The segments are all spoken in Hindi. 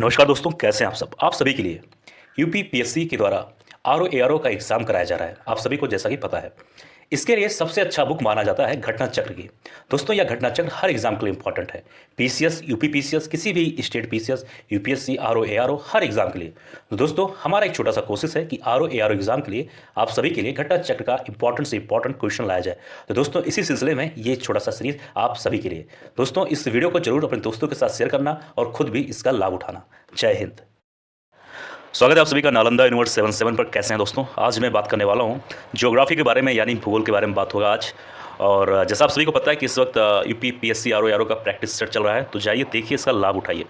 नमस्कार दोस्तों, कैसे हैं आप सब। आप सभी के लिए यूपीपीएससी के द्वारा आरओ एआरओ का एग्जाम कराया जा रहा है। आप सभी को जैसा कि पता है, इसके लिए सबसे अच्छा बुक माना जाता है घटना चक्र की। दोस्तों, यह घटना चक्र हर एग्जाम के लिए इंपॉर्टेंट है। पीसीएस, यूपीपीसीएस, किसी भी state PCS, UPSC, RO ARO, हर एग्जाम के लिए। तो दोस्तों, हमारा एक छोटा सा कोशिश है कि आरओ एआरओ एग्जाम के लिए आप सभी के लिए घटना चक्र का इंपॉर्टेंट से इंपॉर्टेंट क्वेश्चन लाया जाए। तो दोस्तों, इसी सिलसिले में ये छोटा सा सीरीज आप सभी के लिए। दोस्तों, इस वीडियो को जरूर अपने दोस्तों के साथ शेयर करना और खुद भी इसका लाभ उठाना। जय हिंद। स्वागत है आप सभी का नालंदा यूनिवर्स 77 पर। कैसे हैं दोस्तों? आज मैं बात करने वाला हूं ज्योग्राफी के बारे में, यानी भूगोल के बारे में बात होगा आज। और जैसा आप सभी को पता है कि इस वक्त यूपी पीएससी आरओ एआरओ का प्रैक्टिस सेट चल रहा है, तो जाइए देखिए, इसका लाभ उठाइए।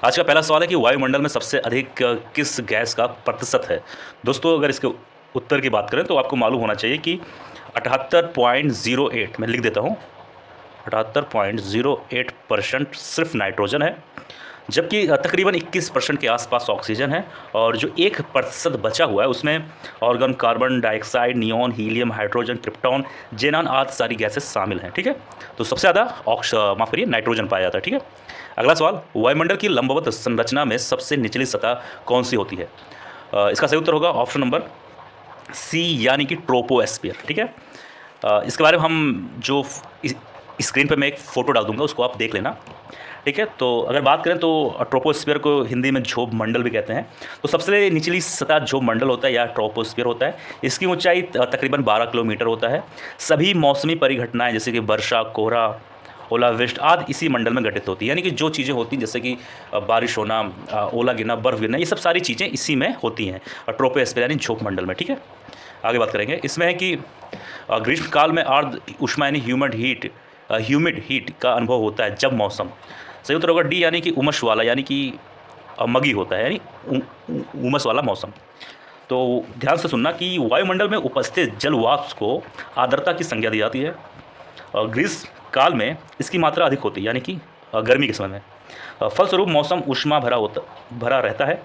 आज का पहला सवाल है कि वायुमंडल में सबसे अधिक किस गैस का प्रतिशत है। दोस्तों, अगर इसके उत्तर की बात करें तो आपको मालूम होना चाहिए कि 78.08, मैं लिख देता हूँ, 78.08% सिर्फ नाइट्रोजन है, जबकि तकरीबन 21% के आसपास ऑक्सीजन है। और जो 1% बचा हुआ है उसमें argon, carbon dioxide, neon, helium, hydrogen, krypton, xenon आदि सारी गैसेस शामिल हैं। ठीक है, तो सबसे ज़्यादा माफ करिए नाइट्रोजन पाया जाता है। ठीक है, अगला सवाल, वायुमंडल की लंबवत संरचना में सबसे निचली सतह कौन सी होती है। इसका सही उत्तर होगा ऑप्शन नंबर सी, यानी कि ट्रोपोस्फीयर। ठीक है, इसके बारे में हम जो स्क्रीन पर मैं एक फ़ोटो डाल दूंगा, उसको आप देख लेना। ठीक है, तो अगर बात करें तो ट्रोपोस्फीयर को हिंदी में झोप मंडल भी कहते हैं। तो सबसे निचली सतह झोप मंडल होता है या ट्रोपोस्फीयर होता है। इसकी ऊंचाई तकरीबन 12 किलोमीटर होता है। सभी मौसमी परिघटनाएं जैसे कि वर्षा, कोहरा, ओलावृष्टि आदि इसी मंडल में घटित होती है। यानी कि जो चीज़ें होती हैं जैसे कि बारिश होना, ओला गिरना, बर्फ गिरना, ये सब सारी चीज़ें इसी में होती हैं ट्रोपोस्फीयर यानी झोप मंडल में। ठीक है, आगे बात करेंगे। इसमें है कि ग्रीष्मकाल में आर्द्र उष्मा यानी ह्यूमिड हीट का अनुभव होता है जब मौसम। सही उत्तर होगा डी, यानी कि उमस वाला, यानी कि मगी होता है, यानी उमस वाला मौसम। तो ध्यान से सुनना कि वायुमंडल में उपस्थित जल वाष्प को आर्द्रता की संज्ञा दी जाती है। और ग्रीष्म काल में इसकी मात्रा अधिक होती है, यानी कि गर्मी के समय में। फलस्वरूप मौसम उष्मा भरा रहता है।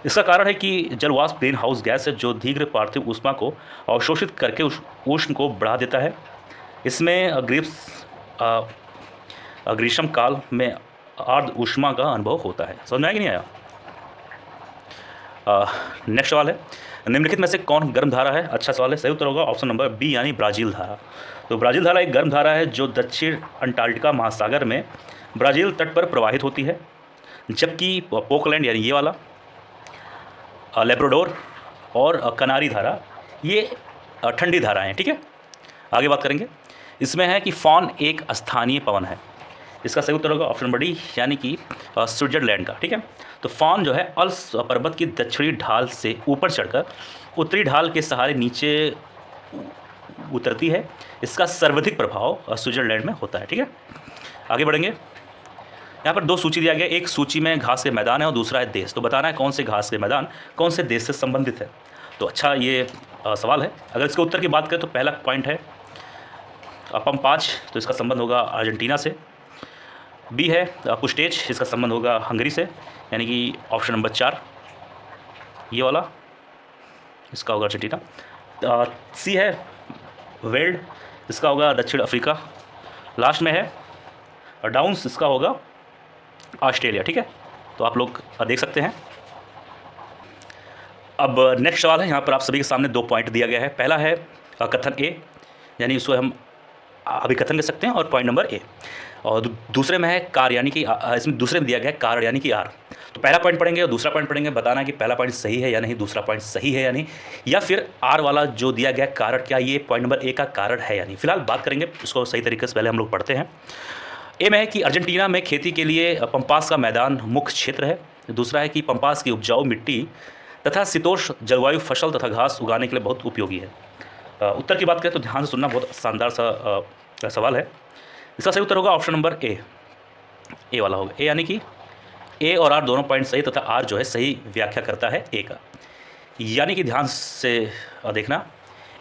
इसका कारण है कि जल वाष्प ग्रीन हाउस गैस है जो शीघ्र पार्थिव उष्मा को अवशोषित करके उष्ण को बढ़ा देता है। इसमें ग्रीष्म काल में आर्द्र ऊष्मा का अनुभव होता है। समझ में आया कि नहीं आया? नेक्स्ट सवाल है, निम्नलिखित में से कौन गर्म धारा है। अच्छा सवाल है, सही उत्तर होगा ऑप्शन नंबर बी, यानी ब्राज़ील धारा। तो ब्राज़ील धारा एक गर्म धारा है जो दक्षिण अंटार्कटिका महासागर में ब्राज़ील तट पर प्रवाहित होती है, जबकि पोकलैंड यानी ये वाला, लेब्राडोर और कनारी धारा ये ठंडी धाराएँ हैं। ठीक है, आगे बात करेंगे। इसमें है कि फॉन एक स्थानीय पवन है। इसका सही उत्तर होगा ऑप्शन नंबर डी, यानी कि स्विट्जरलैंड का। ठीक है, तो फॉन जो है अल्प्स पर्वत की दक्षिणी ढाल से ऊपर चढ़कर उत्तरी ढाल के सहारे नीचे उतरती है। इसका सर्वाधिक प्रभाव स्विट्जरलैंड में होता है। ठीक है, आगे बढ़ेंगे। यहाँ पर दो सूची दिया गया, एक सूची में घास के मैदान है और दूसरा है देश। तो बताना है कौन से घास के मैदान कौन से देश से संबंधित है। तो अच्छा ये सवाल है। अगर इसके उत्तर की बात करें तो पहला पॉइंट है पंपाच, तो इसका संबंध होगा अर्जेंटीना से। बी है पुस्टेज, इसका संबंध होगा हंगरी से, यानी कि ऑप्शन नंबर 4 ये वाला, इसका होगा अर्जेंटीना। सी है वेल्ड, इसका होगा दक्षिण अफ्रीका। लास्ट में है डाउन्स, इसका होगा ऑस्ट्रेलिया। ठीक है, तो आप लोग देख सकते हैं। अब नेक्स्ट सवाल है, यहाँ पर आप सभी के सामने 2 पॉइंट दिया गया है। पहला है कथन ए, यानी इसको हम अभिकथन कह सकते हैं, और पॉइंट नंबर ए। और दूसरे में है कार, यानी कि इसमें दूसरे में दिया गया है कार यानी कि आर। तो पहला पॉइंट पढ़ेंगे और दूसरा पॉइंट पढ़ेंगे, बताना है कि पहला पॉइंट सही है या नहीं, दूसरा पॉइंट सही है या नहीं, या फिर आर वाला जो दिया गया कारण, क्या ये पॉइंट नंबर ए का कारण है या नहीं। फिलहाल बात करेंगे इसको सही तरीके से, पहले हम लोग पढ़ते हैं। ए में है कि अर्जेंटीना में खेती के लिए पंपास का मैदान मुख्य क्षेत्र है। दूसरा है कि पंपास की उपजाऊ मिट्टी तथा शीतोष्ण जलवायु फसल तथा घास उगाने के लिए बहुत उपयोगी है। उत्तर की बात करें तो ध्यान से सुनना, बहुत शानदार सा सवाल है। इसका सही उत्तर होगा ऑप्शन नंबर ए वाला होगा। ए यानी कि ए और आर दोनों पॉइंट सही, तथा आर जो है सही व्याख्या करता है ए का। यानी कि ध्यान से देखना,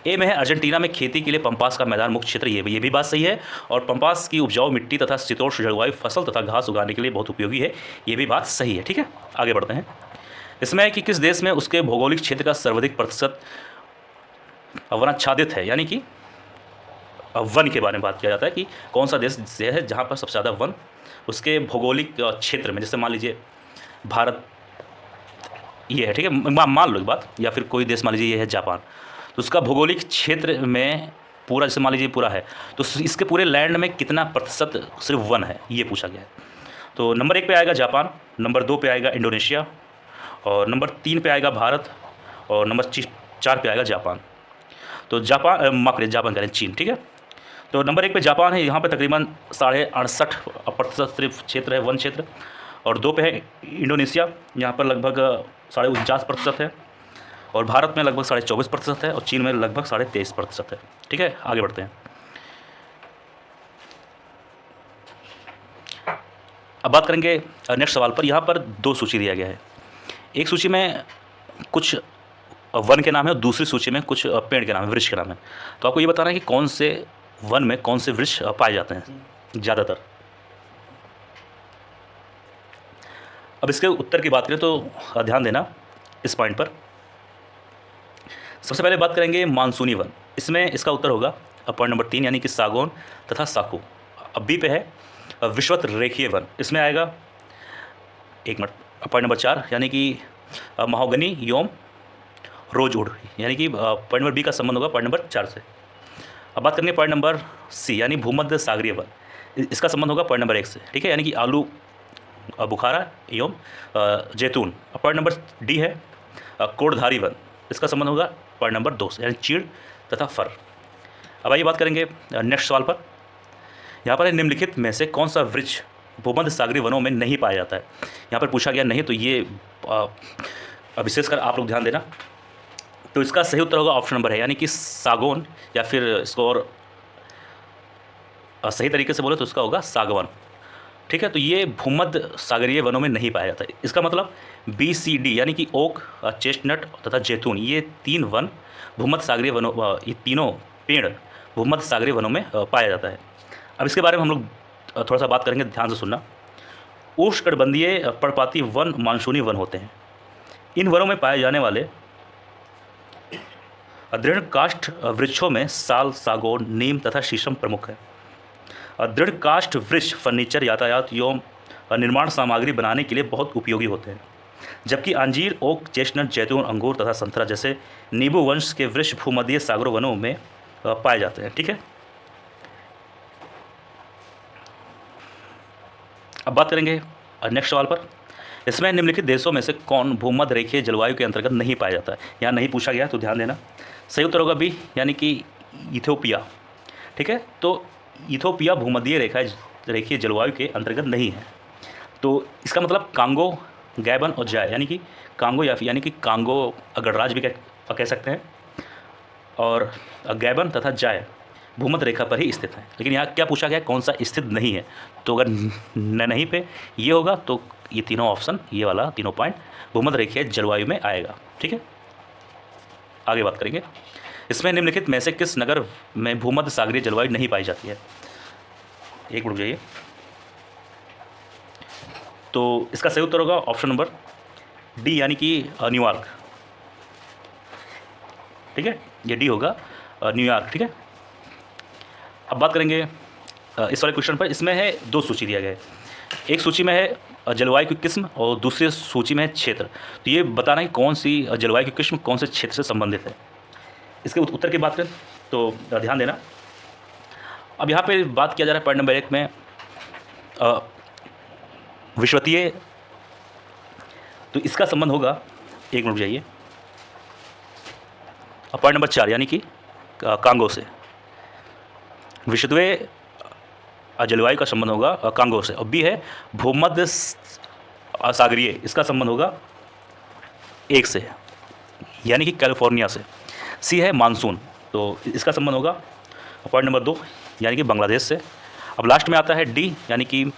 ए में है अर्जेंटीना में खेती के लिए पंपास का मैदान मुख्य क्षेत्र, ये भी बात सही है। और पंपास की उपजाऊ मिट्टी तथा शीतोष्ण जलवायु फसल तथा घास उगाने के लिए बहुत उपयोगी है, ये भी बात सही है। ठीक है, आगे बढ़ते हैं। इसमें है कि किस देश में उसके भौगोलिक क्षेत्र का सर्वाधिक प्रतिशत वनाच्छादित है, यानी कि वन के बारे में बात किया जाता है कि कौन सा देश है जहाँ पर सबसे ज़्यादा वन उसके भौगोलिक क्षेत्र में, जैसे मान लीजिए भारत ये है, ठीक है, मान लो एक बात, या फिर कोई देश मान लीजिए ये है जापान, तो उसका भौगोलिक क्षेत्र में पूरा, जैसे मान लीजिए पूरा है, तो इसके पूरे लैंड में कितना प्रतिशत सिर्फ वन है, ये पूछा गया है। तो नंबर 1 पे आएगा जापान, नंबर 2 पे आएगा इंडोनेशिया, और नंबर 3 पे आएगा भारत, और नंबर 4 पे आएगा जापान। तो जापान, माफ करिए, जापान कह रहे हैं, चीन, ठीक है। तो नंबर 1 पे जापान है, यहाँ पे तकरीबन 68.5% सिर्फ क्षेत्र है, वन क्षेत्र। और 2 पे है इंडोनेशिया, यहाँ पर लगभग 49.5% है, और भारत में लगभग 24.5% है, और चीन में लगभग 23.5% है, ठीक है। आगे बढ़ते हैं। अब बात करेंगे नेक्स्ट सवाल पर। यहाँ पर 2 सूची दिया गया है, एक सूची में कुछ वन के नाम है और दूसरी सूची में कुछ पेड़ के नाम है, वृक्ष के नाम है। तो आपको ये बताना है कि कौन से वन में कौन से वृक्ष पाए जाते हैं ज़्यादातर। अब इसके उत्तर की बात करें तो ध्यान देना इस पॉइंट पर। सबसे पहले बात करेंगे मानसूनी वन, इसमें इसका उत्तर होगा पॉइंट नंबर 3 यानी कि सागौन तथा साखू। अब बी पे है विषुवत रेखीय वन, इसमें आएगा, एक मिनट, पॉइंट नंबर 4 यानी कि महोगनी योम रोजवुड, यानी कि पॉइंट नंबर बी का संबंध होगा पॉइंट नंबर 4 से। अब बात करेंगे पॉइंट नंबर सी यानी भूमध्य सागरीय वन, इसका संबंध होगा पॉइंट नंबर 1 से, ठीक है, यानी कि आलू बुखारा एवं जैतून। पॉइंट नंबर डी है कोड़धारी वन, इसका संबंध होगा पॉइंट नंबर 2 से, यानी चीड़ तथा फर। अब आइए बात करेंगे नेक्स्ट सवाल पर। यहाँ पर निम्नलिखित में से कौन सा वृक्ष भूमध्य सागरीय वनों में नहीं पाया जाता है, यहाँ पर पूछा गया नहीं, तो ये विशेषकर आप लोग ध्यान देना। तो इसका सही उत्तर होगा ऑप्शन नंबर है, यानी कि सागौन, या फिर इसको और सही तरीके से बोले तो इसका होगा सागवान, ठीक है। तो ये भूमध्य सागरीय वनों में नहीं पाया जाता है। इसका मतलब BCD यानी कि ओक, चेस्टनट तथा जैतून, ये 3 वन भूमध्य सागरीय वनों, ये तीनों पेड़ भूमध्य सागरीय वनों में पाया जाता है। अब इसके बारे में हम लोग थोड़ा सा बात करेंगे, ध्यान से सुनना। उष्णकटिबंधीय पर्णपाती वन मानसूनी वन होते हैं। इन वनों में पाए जाने वाले दृढ़ काष्ठ वृक्षों में साल, सागौन, नीम तथा शीशम प्रमुख है। दृढ़ काष्ठ वृक्ष फर्नीचर, यातायात एवं निर्माण सामग्री बनाने के लिए बहुत उपयोगी होते हैं, जबकि अंजीर, ओक, चेस्टनट, जैतून, अंगूर तथा संतरा जैसे नींबू वंश के वृक्ष भूमध्य सागर वनों में पाए जाते हैं, ठीक है। अब बात करेंगे नेक्स्ट सवाल पर। इसमें निम्नलिखित देशों में से कौन भूमध्य रेखीय जलवायु के अंतर्गत नहीं पाया जाता है, यहाँ नहीं पूछा गया, तो ध्यान देना। सही उत्तर होगा बी, यानी कि इथियोपिया, ठीक है। तो इथियोपिया भूमध्य रेखीय जलवायु के अंतर्गत नहीं है। तो इसका मतलब कांगो, गैबन और जाय, यानी कि कांगो यानी कि कांगो गणराज्य भी कह सकते हैं, और गैबन तथा जाय भूमध्य रेखा पर ही स्थित है। लेकिन यहाँ क्या पूछा गया, कौन सा स्थित नहीं है। तो अगर नहीं पे ये होगा तो ये तीनों ऑप्शन, ये वाला तीनों पॉइंट भूमध्य रेखीय जलवायु में आएगा, ठीक है। आगे बात करेंगे। इसमें निम्नलिखित में से किस नगर में भूमध्य सागरीय जलवायु नहीं पाई जाती है। एक मिनट जाइए। तो इसका सही उत्तर होगा ऑप्शन नंबर डी, यानी कि न्यूयॉर्क, ठीक है, ये डी होगा, न्यूयॉर्क, ठीक है। अब बात करेंगे इस वाले क्वेश्चन पर। इसमें है 2 सूची दिया गया है, एक सूची में है जलवायु की किस्म और दूसरी सूची में है क्षेत्र। तो ये बताना है कौन सी जलवायु की किस्म कौन से क्षेत्र से संबंधित है। इसके उत्तर की बात करें तो ध्यान देना। अब यहाँ पे बात किया जा रहा है पॉइंट नंबर 1 में विषुवतीय, तो इसका संबंध होगा, एक मिनट जाइए, पॉइंट नंबर 4 यानी कि कांगो से। विषुवतीय जलवायु का संबंध होगा कांगो से। और बी है भूमध्य सागरीय, इसका संबंध होगा 1 से, यानी कि कैलिफोर्निया से। सी है मानसून, तो इसका संबंध होगा पॉइंट नंबर 2 यानी कि बांग्लादेश से। अब लास्ट में आता है डी, यानी कि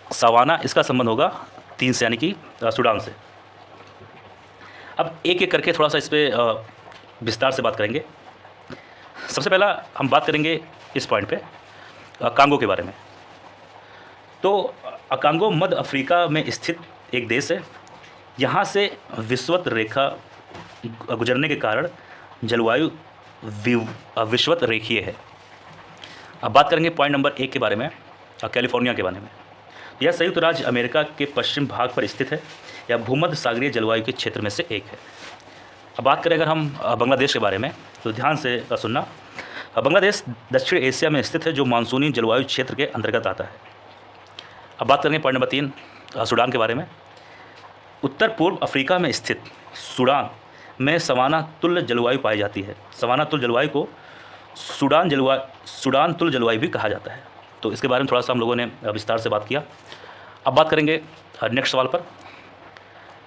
सवाना, इसका संबंध होगा 3 से, यानी कि सूडान से। अब एक एक करके थोड़ा सा इस पर विस्तार से बात करेंगे। सबसे पहला हम बात करेंगे इस पॉइंट पे कांगो के बारे में। तो कांगो मध्य अफ्रीका में स्थित एक देश है। यहाँ से विषुवत रेखा गुजरने के कारण जलवायु विषुवत रेखीय है। अब बात करेंगे पॉइंट नंबर 1 के बारे में, कैलिफोर्निया के बारे में। यह संयुक्त राज्य अमेरिका के पश्चिम भाग पर स्थित है। यह भूमध्य सागरीय जलवायु के क्षेत्र में से एक है। अब बात करें अगर हम बांग्लादेश के बारे में, तो ध्यान से सुनना। बांग्लादेश दक्षिण एशिया में स्थित है, जो मानसूनी जलवायु क्षेत्र के अंतर्गत आता है। अब बात करेंगे पॉइंट नंबर 3 सूडान के बारे में। उत्तर पूर्व अफ्रीका में स्थित सूडान में सवाना तुल्य जलवायु पाई जाती है। सवाना तुल्य जलवायु को सूडान तुल्य जलवायु भी कहा जाता है। तो इसके बारे में थोड़ा सा हम लोगों ने विस्तार से बात किया। अब बात करेंगे नेक्स्ट सवाल पर।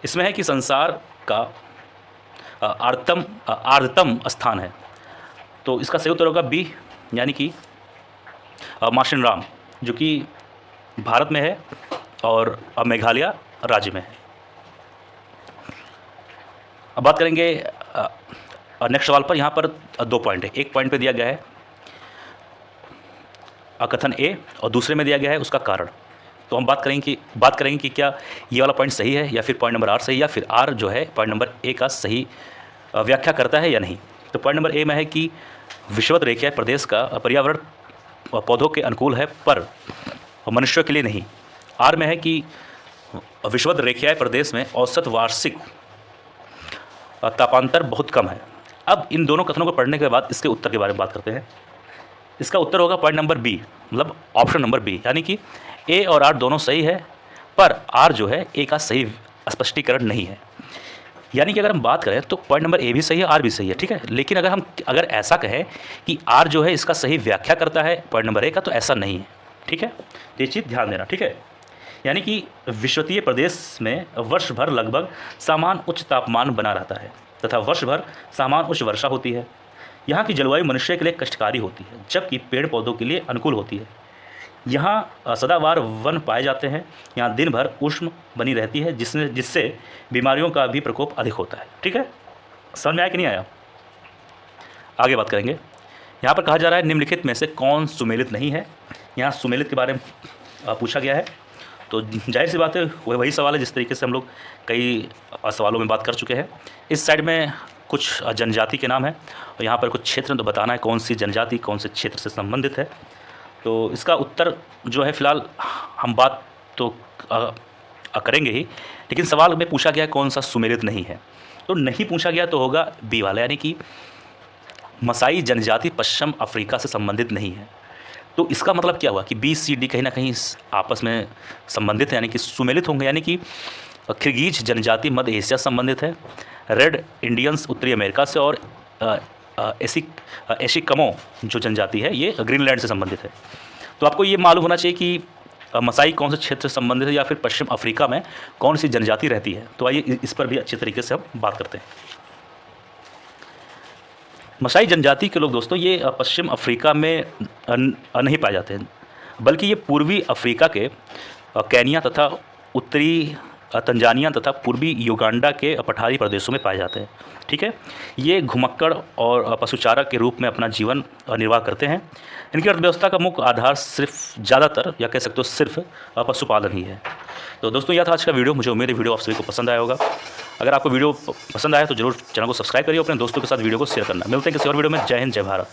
इसमें है कि संसार का आर्द्रतम स्थान है। तो इसका सही उत्तर होगा बी, यानी कि माशिनराम, जो कि भारत में है और मेघालय राज्य में है। अब बात करेंगे नेक्स्ट सवाल पर। यहाँ पर 2 पॉइंट है। एक पॉइंट पे दिया गया है कथन ए और दूसरे में दिया गया है उसका कारण। तो हम बात करेंगे कि क्या ये वाला पॉइंट सही है या फिर पॉइंट नंबर आर सही, या फिर आर जो है पॉइंट नंबर ए का सही व्याख्या करता है या नहीं। तो पॉइंट नंबर ए में है कि विषुवत रेखीय प्रदेश का पर्यावरण पौधों के अनुकूल है पर मनुष्यों के लिए नहीं। आर में है कि विषुवत रेखीय प्रदेश में औसत वार्षिक तापांतर बहुत कम है। अब इन दोनों कथनों को पढ़ने के बाद इसके उत्तर के बारे में बात करते हैं। इसका उत्तर होगा पॉइंट नंबर बी, मतलब ऑप्शन नंबर बी, यानी कि ए और आर दोनों सही है पर आर जो है ए का सही स्पष्टीकरण नहीं है। यानी कि अगर हम बात करें तो पॉइंट नंबर ए भी सही है, आर भी सही है, ठीक है। लेकिन अगर ऐसा कहें कि आर जो है इसका सही व्याख्या करता है पॉइंट नंबर ए का, तो ऐसा नहीं है, ठीक है। तो ये चीज़ ध्यान देना, ठीक है। यानी कि विषुवतीय प्रदेश में वर्ष भर लगभग समान उच्च तापमान बना रहता है तथा वर्ष भर समान उच्च वर्षा होती है। यहाँ की जलवायु मनुष्य के लिए कष्टकारी होती है, जबकि पेड़ पौधों के लिए अनुकूल होती है। यहाँ सदाबहार वन पाए जाते हैं। यहाँ दिन भर उष्ण बनी रहती है, जिससे बीमारियों का भी प्रकोप अधिक होता है, ठीक है। समझ में आया कि नहीं आया? आगे बात करेंगे। यहाँ पर कहा जा रहा है निम्नलिखित में से कौन सुमेलित नहीं है। यहाँ सुमेलित के बारे में पूछा गया है। तो जाहिर सी बात है वही सवाल है जिस तरीके से हम लोग कई सवालों में बात कर चुके हैं। इस साइड में कुछ जनजाति के नाम है और यहाँ पर कुछ क्षेत्र, तो बताना है कौन सी जनजाति कौन से क्षेत्र से संबंधित है। तो इसका उत्तर जो है फ़िलहाल हम बात तो करेंगे ही, लेकिन सवाल में पूछा गया कौन सा सुमेलित नहीं है। तो नहीं पूछा गया तो होगा बी वाला, यानी कि मसाई जनजाति पश्चिम अफ्रीका से संबंधित नहीं है। तो इसका मतलब क्या हुआ कि बी सी डी कहीं ना कहीं आपस में संबंधित है, यानी कि सुमेलित होंगे। यानी कि किर्गिज जनजाति मध्य एशिया से संबंधित है, रेड इंडियंस उत्तरी अमेरिका से, और एशिकमो जो जनजाति है ये ग्रीनलैंड से संबंधित है। तो आपको ये मालूम होना चाहिए कि मसाई कौन से क्षेत्र से संबंधित है या फिर पश्चिम अफ्रीका में कौन सी जनजाति रहती है। तो आइए इस पर भी अच्छे तरीके से हम बात करते हैं। मसाई जनजाति के लोग दोस्तों ये पश्चिम अफ्रीका में नहीं पाए जाते हैं, बल्कि ये पूर्वी अफ्रीका के केनिया तथा उत्तरी तंजानिया तथा पूर्वी युगांडा के पठारी प्रदेशों में पाए जाते हैं, ठीक है। ये घुमक्कड़ और पशुचारक के रूप में अपना जीवन निर्वाह करते हैं। इनकी अर्थव्यवस्था का मुख्य आधार सिर्फ ज़्यादातर या कह सकते हो सिर्फ पशुपालन ही है। तो दोस्तों यह था आज का वीडियो। मुझे उम्मीद है वीडियो आप सभी को पसंद आया होगा। अगर आपको वीडियो पसंद आया तो जरूर चैनल को सब्सक्राइब करिए, अपने दोस्तों के साथ वीडियो को शेयर करना। मिलते हैं किसी और वीडियो में। जय हिंद, जय भारत।